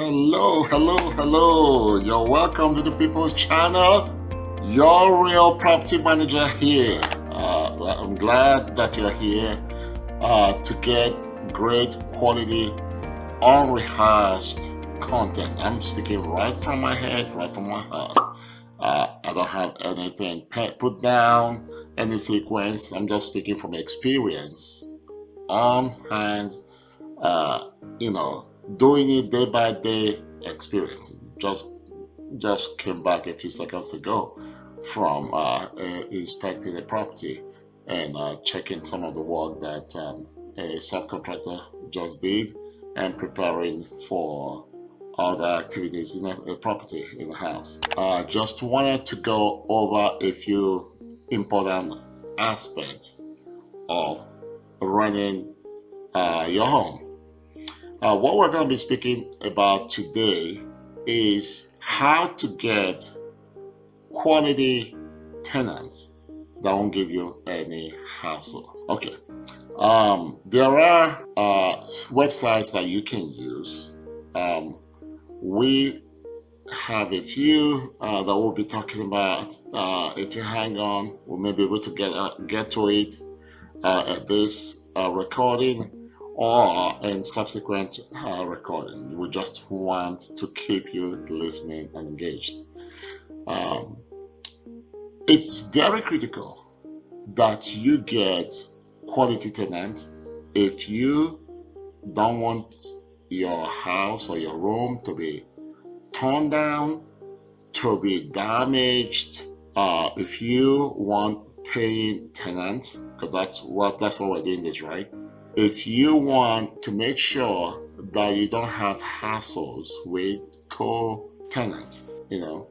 Hello. You're welcome to the People's Channel. Your real property manager here. I'm glad that you're here to get great quality, unrehearsed content. I'm speaking right from my head, right from my heart. I don't have anything put down, any sequence. I'm just speaking from experience, on hands, uh, doing it day by day experience. Just came back a few seconds ago from inspecting a property and checking some of the work that a subcontractor just did and preparing for other activities in a property in the house. Just wanted to go over a few important aspects of running your home. What we're going to be speaking about today is how to get quality tenants that won't give you any hassle. Okay. There are websites that you can use. We have a few that we'll be talking about. If you hang on, we may be able to get to it at this recording or in subsequent recording. We just want to keep you listening and engaged. It's very critical that you get quality tenants. If you don't want your house or your room to be torn down, to be damaged, if you want paying tenants, because that's what we're doing this, right? If you want to make sure that you don't have hassles with co-tenants, you're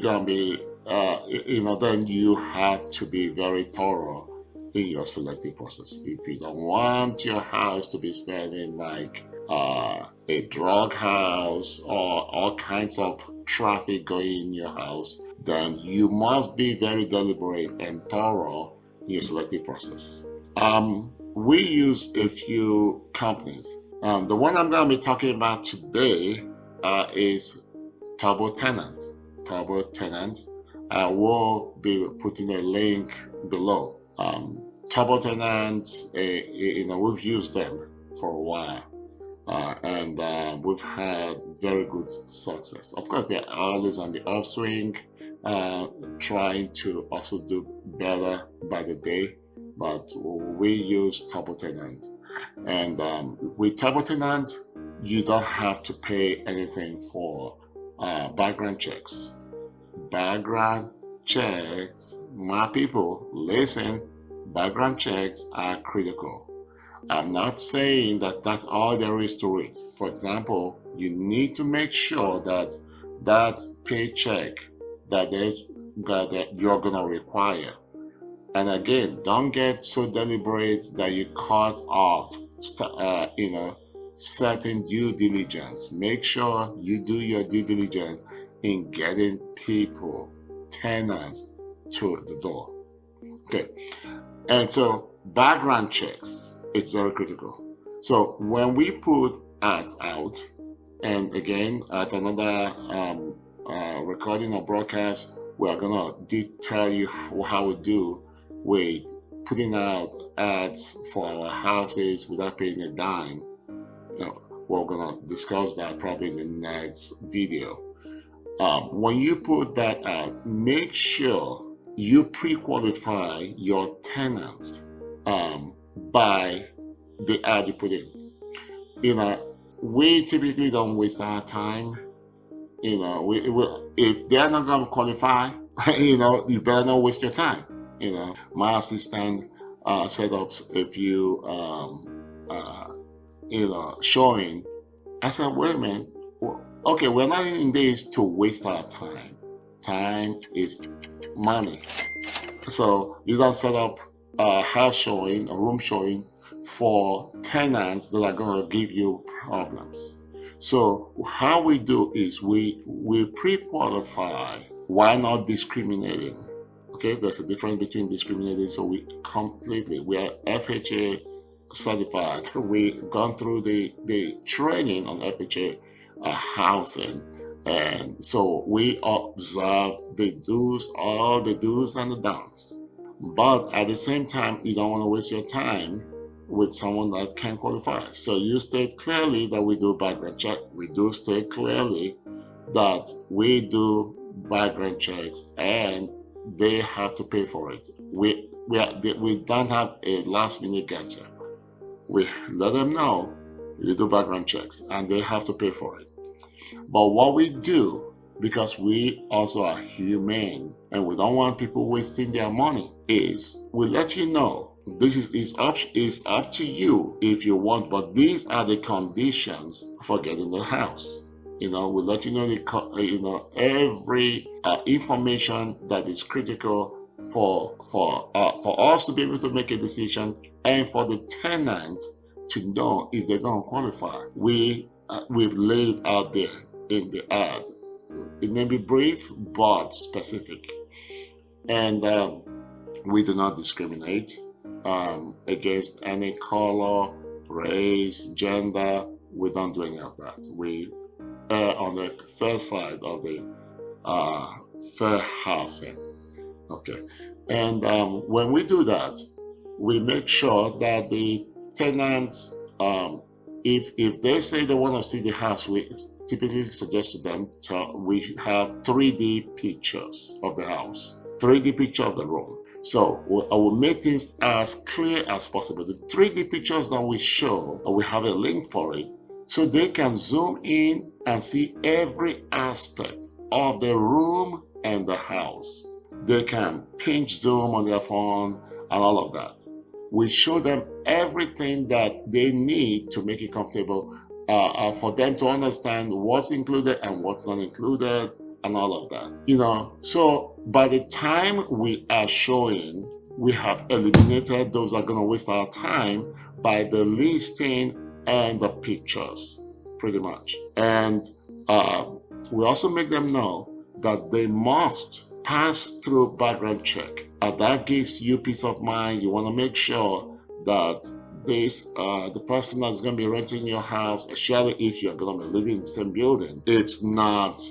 gonna be, then you have to be very thorough in your selecting process. If you don't want your house to be smelling like a drug house or all kinds of traffic going in your house, then you must be very deliberate and thorough in your selecting process. We use a few companies. The one I'm going to be talking about today is Turbo Tenant. Turbo Tenant. I will be putting a link below. Turbo Tenant, we've used them for a while. And we've had very good success. Of course, they're always on the upswing, trying to also do better by the day, but we use Turbo Tenant. And with Turbo Tenant, you don't have to pay anything for background checks. Background checks, my people, listen, background checks are critical. I'm not saying that that's all there is to it. For example, you need to make sure that that paycheck that you're going to require. And again, don't get so deliberate that you cut off, certain due diligence. Make sure you do your due diligence in getting people, tenants to the door. Okay. And so background checks, it's very critical. So when we put ads out, and again, at another recording or broadcast, we are gonna tell you how we do with putting out ads for our houses without paying a dime. We're gonna discuss that probably in the next video. When you put that out, make sure you pre-qualify your tenants by the ad you put in. We typically don't waste our time. If they're not going to qualify, you better not waste your time. My assistant setups a few, showing. I said, wait a minute. Okay, we're not in this to waste our time. Time is money. So you don't set up a house showing, a room showing for tenants that are going to give you problems. So how we do is we pre-qualify while not discriminating. Okay, there's a difference between discriminating. So we are FHA certified. We've gone through the training on FHA. housing. And so we observe the do's, all the do's and the don'ts. But at the same time, you don't want to waste your time with someone that can't qualify. So you state clearly that we do background check. We do state clearly that we do background checks and they have to pay for it. We don't have a last minute gotcha. We let them know you do background checks and they have to pay for it. But what we do, because we also are humane and we don't want people wasting their money, is we let you know this is up to you if you want, but these are the conditions for getting the house. We let you know every information that is critical for us to be able to make a decision and for the tenant to know if they're going to qualify. We've laid out there in the ad. It may be brief but specific, and we do not discriminate against any color, race, gender. We don't do any of that. We err on the fair side of the fair housing. Okay, and when we do that, we make sure that the tenants, if they say they want to see the house, we typically suggest to them we have 3D pictures of the house, 3D picture of the room. So I will make things as clear as possible. The 3D pictures that we show, we have a link for it, so they can zoom in and see every aspect of the room and the house. They can pinch zoom on their phone and all of that. We show them everything that they need to make it comfortable for them to understand what's included and what's not included and all of that. So by the time we are showing, we have eliminated those that are going to waste our time by the listing and the pictures, pretty much. And we also make them know that they must pass through background check. That gives you peace of mind. You want to make sure that the person that's going to be renting your house, especially if you're going to be living in the same building, it's not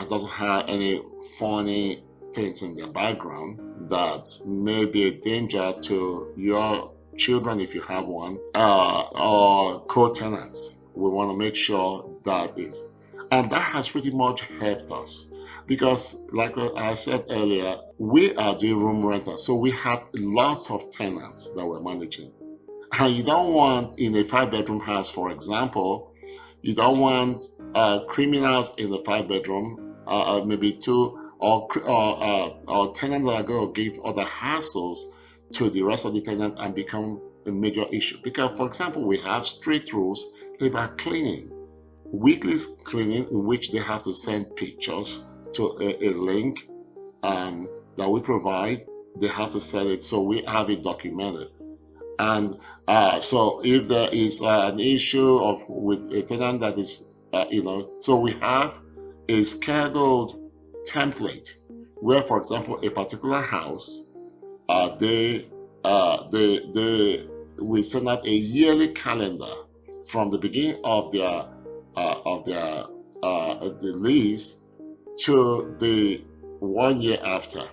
doesn't have any funny things in their background that may be a danger to your children if you have one, or co-tenants. We want to make sure that is, and that has pretty much helped us. Because, like I said earlier, we are doing room rentals, so we have lots of tenants that we're managing. And you don't want, in a 5-bedroom house, for example, you don't want criminals in the 5-bedroom, maybe two, or tenants that are going to give other hassles to the rest of the tenant and become a major issue. Because, for example, we have strict rules about cleaning. Weekly cleaning, in which they have to send pictures to a link that we provide. They have to send it, so we have it documented. And so if there is an issue with a tenant that is, so we have a scheduled template where, for example, a particular house, we send out a yearly calendar from the beginning of the lease to the 1 year after.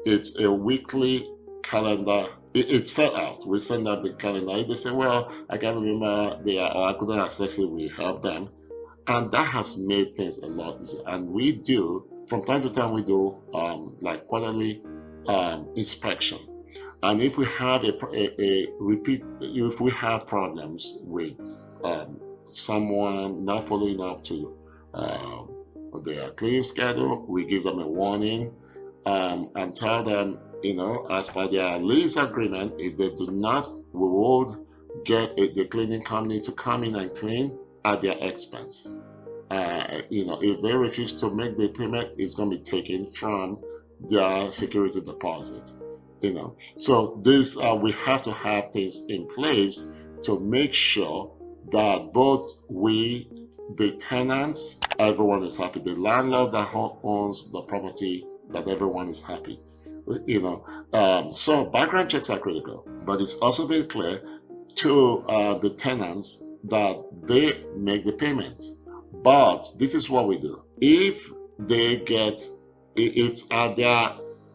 It's a weekly calendar. It's set out. We send out the calendar. They say, well, I can't remember or I couldn't access it. We help them. And that has made things a lot easier. And we do, from time to time, we do like quarterly inspection. And if we have if we have problems with someone not following up to their cleaning schedule, we give them a warning and tell them, as per their lease agreement, if they do not, we will get the cleaning company to come in and clean at their expense. If they refuse to make the payment, it's going to be taken from their security deposit. So this we have to have things in place to make sure that both we, the tenants, everyone is happy. The landlord that owns the property, that everyone is happy. So background checks are critical, but it's also very clear to the tenants that they make the payments. But this is what we do. If they get it's at their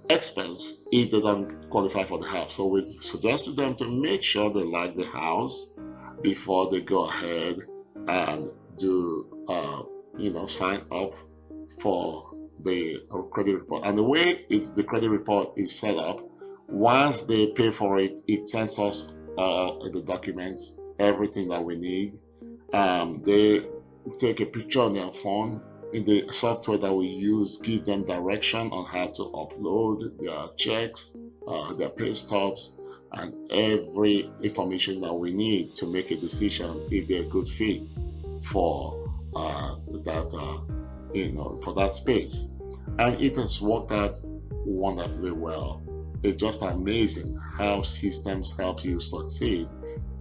expense if they don't qualify for the house. So we suggest to them to make sure they like the house before they go ahead and do, sign up for the credit report. And the way the credit report is set up, once they pay for it, it sends us the documents, everything that we need. They take a picture on their phone. In the software that we use, give them direction on how to upload their checks, their pay stubs, and every information that we need to make a decision if they're a good fit for for that space. And it has worked out wonderfully well. It's just amazing how systems help you succeed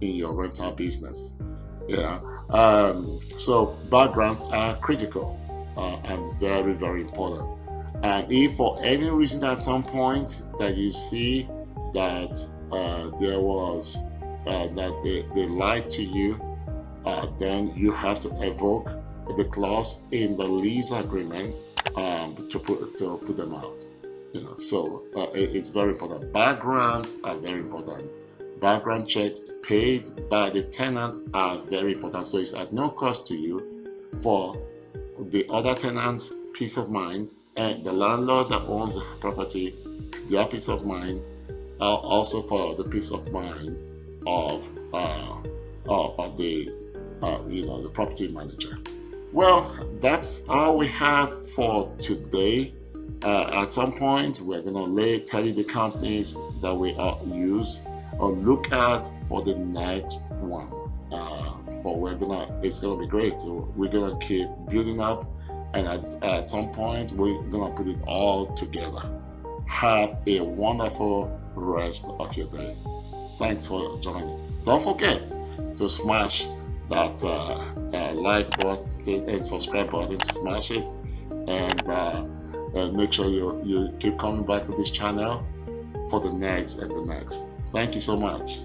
in your rental business. Yeah. So backgrounds are critical and very, very important. And if for any reason at some point that you see that there was that they lied to you, then you have to evoke the clause in the lease agreement to put them out. So it's very important. Backgrounds are very important. Background checks paid by the tenants are very important. So it's at no cost to you. For the other tenants' peace of mind, and the landlord that owns the property, their peace of mind, also for the peace of mind of the property manager. Well, that's all we have for today. At some point, we're gonna tell you the companies that we use or look at for the next one. It's gonna be great. We're gonna keep building up, and at some point, we're gonna put it all together. Have a wonderful rest of your day. Thanks for joining. Don't forget to smash that like button and subscribe button. Smash it, and make sure you keep coming back to this channel for the next and the next. Thank you so much.